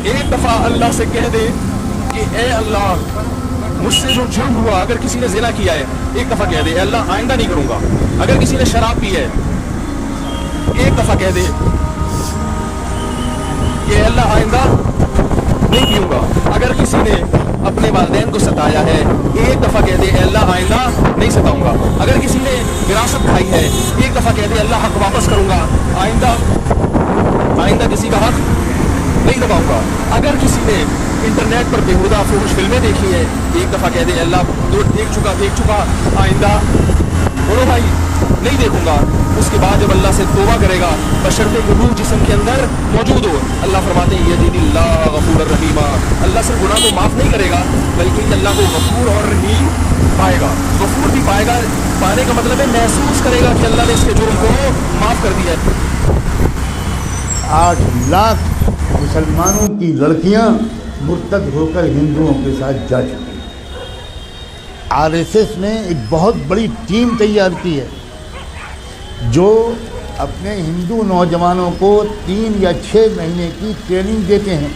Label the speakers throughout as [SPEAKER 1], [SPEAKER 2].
[SPEAKER 1] ایک دفعہ اللہ سے کہہ دے کہ اے اللہ مجھ سے جو جرم ہوا، اگر کسی نے زنا کیا ہے، ایک دفعہ کہہ دے اے اللہ آئندہ نہیں کروں گا. اگر کسی نے شراب پی ہے، ایک دفعہ کہہ دے کہ اے اللہ آئندہ نہیں پیوں گا. اگر کسی نے اپنے والدین کو ستایا ہے، ایک دفعہ کہہ دے اے اللہ آئندہ نہیں ستاؤں گا. اگر کسی نے وراثت کھائی ہے، ایک دفعہ کہہ دے اللہ حق واپس کروں گا، آئندہ کسی کا حق نہیں دباؤں گا. اگر کسی نے انٹرنیٹ پر بیہودہ فحش فلمیں دیکھی ہیں، ایک دفعہ کہہ دے اللہ دیکھ چکا آئندہ بولو بھائی نہیں دیکھوں گا. اس کے بعد جب اللہ سے توبہ کرے گا، بشرطے کہ روح جسم کے اندر موجود ہو، اللہ فرماتے ہیں یزید اللہ غفور الرحیم، اللہ صرف گناہ کو معاف نہیں کرے گا بلکہ اللہ کو غفور اور رحیم پائے گا. غفور بھی پائے گا، پانے کا مطلب ہے محسوس کرے گا کہ اللہ نے اس کے جرم کو معاف کر دیا ہے.
[SPEAKER 2] 8 لاکھ مسلمانوں کی لڑکیاں مرتد ہو کر ہندوؤں کے ساتھ جا چکی. RSS نے ایک بہت بڑی ٹیم تیار کی ہے جو اپنے ہندو نوجوانوں کو 3 یا 6 مہینے کی ٹریننگ دیتے ہیں.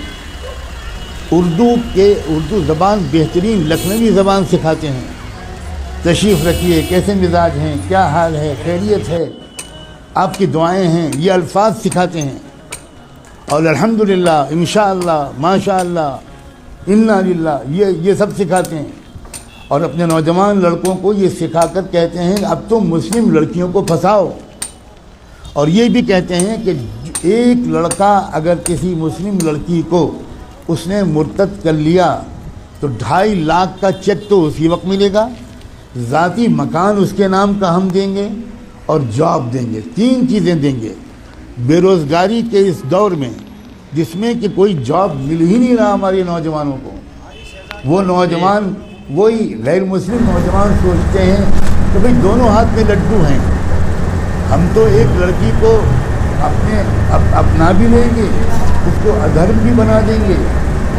[SPEAKER 2] اردو زبان بہترین لکھنوی زبان سکھاتے ہیں. تشریف رکھیے، کیسے مزاج ہیں، کیا حال ہے، خیریت ہے، آپ کی دعائیں ہیں، یہ الفاظ سکھاتے ہیں. اور الحمدللہ، انشاءاللہ، ماشاءاللہ، انا للہ، یہ سب سکھاتے ہیں. اور اپنے نوجوان لڑکوں کو یہ سکھا کر کہتے ہیں اب تو مسلم لڑکیوں کو پھنساؤ. اور یہ بھی کہتے ہیں کہ ایک لڑکا اگر کسی مسلم لڑکی کو اس نے مرتد کر لیا تو 2.5 لاکھ کا چیک تو اسی وقت ملے گا، ذاتی مکان اس کے نام کا ہم دیں گے اور جاب دیں گے. 3 چیزیں دیں گے. بے روزگاری کے اس دور میں جس میں کہ کوئی جاب مل ہی نہیں رہا ہمارے نوجوانوں کو، وہ نوجوان وہی غیر مسلم نوجوان سوچتے ہیں کہ بھئی دونوں ہاتھ میں لڈو ہیں، ہم تو ایک لڑکی کو اپنا بھی لیں گے، اس کو ادھرم بھی بنا دیں گے،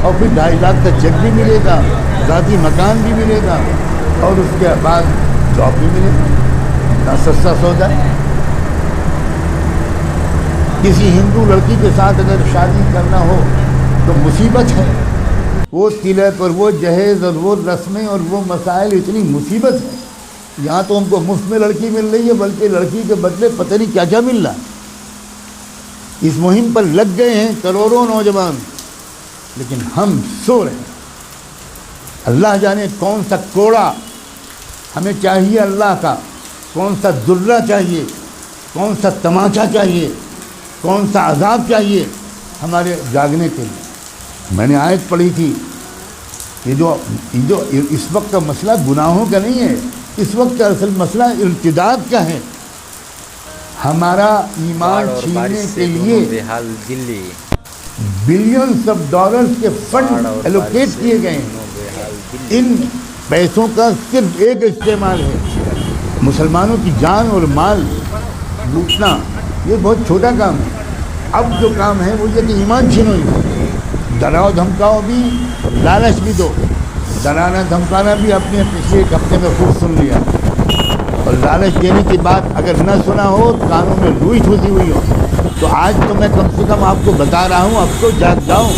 [SPEAKER 2] اور پھر 2.5 لاکھ کا چیک بھی ملے گا، ذاتی مکان بھی ملے گا، اور اس کے بعد جاب بھی ملے گا. اتنا سستا سودا ہے. کسی ہندو لڑکی کے ساتھ اگر شادی کرنا ہو تو مصیبت ہے. وہ تلک اور وہ جہیز اور وہ رسمیں اور وہ مسائل اتنی مصیبت ہے. یہاں تو ہم کو مفت میں لڑکی مل رہی ہے، بلکہ لڑکی کے بدلے پتہ نہیں کیا کیا مل رہا. اس مہم پر لگ گئے ہیں کروڑوں نوجوان، لیکن ہم سو رہے ہیں. اللہ جانے کون سا کوڑا ہمیں چاہیے اللہ کا، کون سا درہ چاہیے، کون سا تماچا چاہیے، کون سا عذاب چاہیے ہمارے جاگنے کے لیے. میں نے آیت پڑھی تھی، یہ جو اس وقت کا مسئلہ گناہوں کا نہیں ہے، اس وقت کا اصل مسئلہ ارتداد کا ہے. ہمارا ایمان چھیننے کے لیے بلینز آف ڈالرز کے فنڈ ایلوکیٹ کیے گئے ہیں. ان پیسوں کا صرف ایک استعمال ہے، مسلمانوں کی جان اور مال لوٹنا. یہ بہت چھوٹا کام ہے. اب جو کام ہے وہ یہ کہ ایمان چھینو. ڈراؤ دھمکاؤ بھی، لالچ بھی دو. ڈرانا دھمکانا بھی آپ نے پچھلے 1 ہفتے میں خوب سن لیا. اور لالچ دینے کی بات اگر نہ سنا ہو، کانوں میں روئی ٹھوسی ہوئی ہو، تو آج تو میں کم سے کم آپ کو بتا رہا ہوں، اب تو جاگ جاؤ.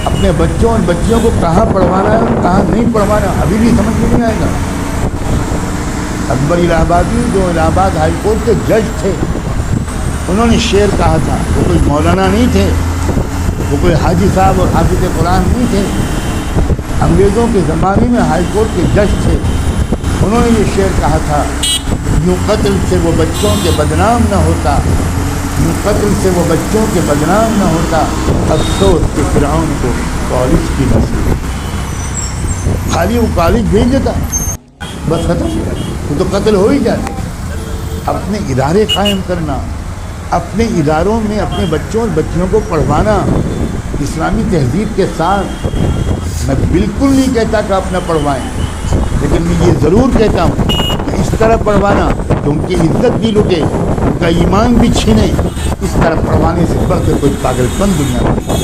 [SPEAKER 2] اپنے بچوں اور بچیوں کو کہاں پڑھوانا ہے اور کہاں نہیں پڑھوانا ابھی بھی سمجھ میں نہیں آئے گا. اکبر الہ آبادی جو الہ آباد ہائی کورٹ کے جج تھے، انہوں نے شعر کہا تھا. وہ کوئی مولانا نہیں تھے، وہ کوئی حاجی صاحب اور حافظ قرآن نہیں تھے، انگریزوں کے زمانے میں ہائی کورٹ کے جج تھے. انہوں نے یہ شعر کہا تھا، یوں قتل سے وہ بچوں کے بدنام نہ ہوتا، یوں قتل سے وہ بچوں کے بدنام نہ ہوتا، افسوس کہ فرعون کو کالج کی نصیب. خالی وہ کالج بھیج دیتا، بس ختم، وہ تو قتل ہو ہی جاتے. اپنے ادارے قائم کرنا، اپنے اداروں میں اپنے بچوں اور بچیوں کو پڑھوانا اسلامی تہذیب کے ساتھ. میں بالکل نہیں کہتا کہ آپ نہ پڑھوائیں، لیکن میں یہ ضرور کہتا ہوں کہ اس طرح پڑھوانا کہ ان کی عزت بھی لٹے، ان کا ایمان بھی چھینے، اس طرح پڑھوانے سے بڑھ کر کوئی پاگل پن دنیا میں.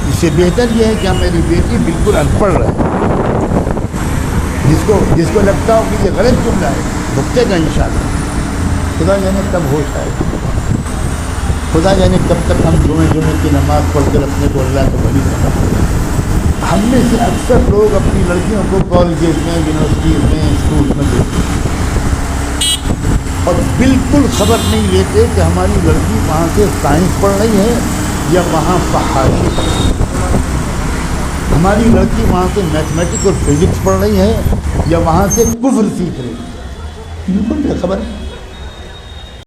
[SPEAKER 2] اس سے بہتر یہ ہے کہ میری بیٹی بالکل ان پڑھ رہے، جس کو لگتا ہو کہ یہ غلط جملہ ہے بھگتے گا انشاءاللہ. خدا جانے تب ہوش آئے. خدا جانے کب تک ہم جمعے کی نماز پڑھ کر اپنے کو اللہ کا ولی سمجھتے ہیں۔ ہم میں سے اکثر لوگ اپنی لڑکیوں کو کالجز میں، یونیورسٹیز میں، اسکول میں دیکھتے ہیں اور بالکل خبر نہیں لیتے کہ ہماری لڑکی وہاں سے سائنس پڑھ رہی ہے یا وہاں فحاشی پڑھ رہی ہے، ہماری لڑکی وہاں سے میتھمیٹکس اور فزکس پڑھ رہی ہے یا وہاں سے کفر سیکھ رہی ہے، بالکل بے خبر ہے۔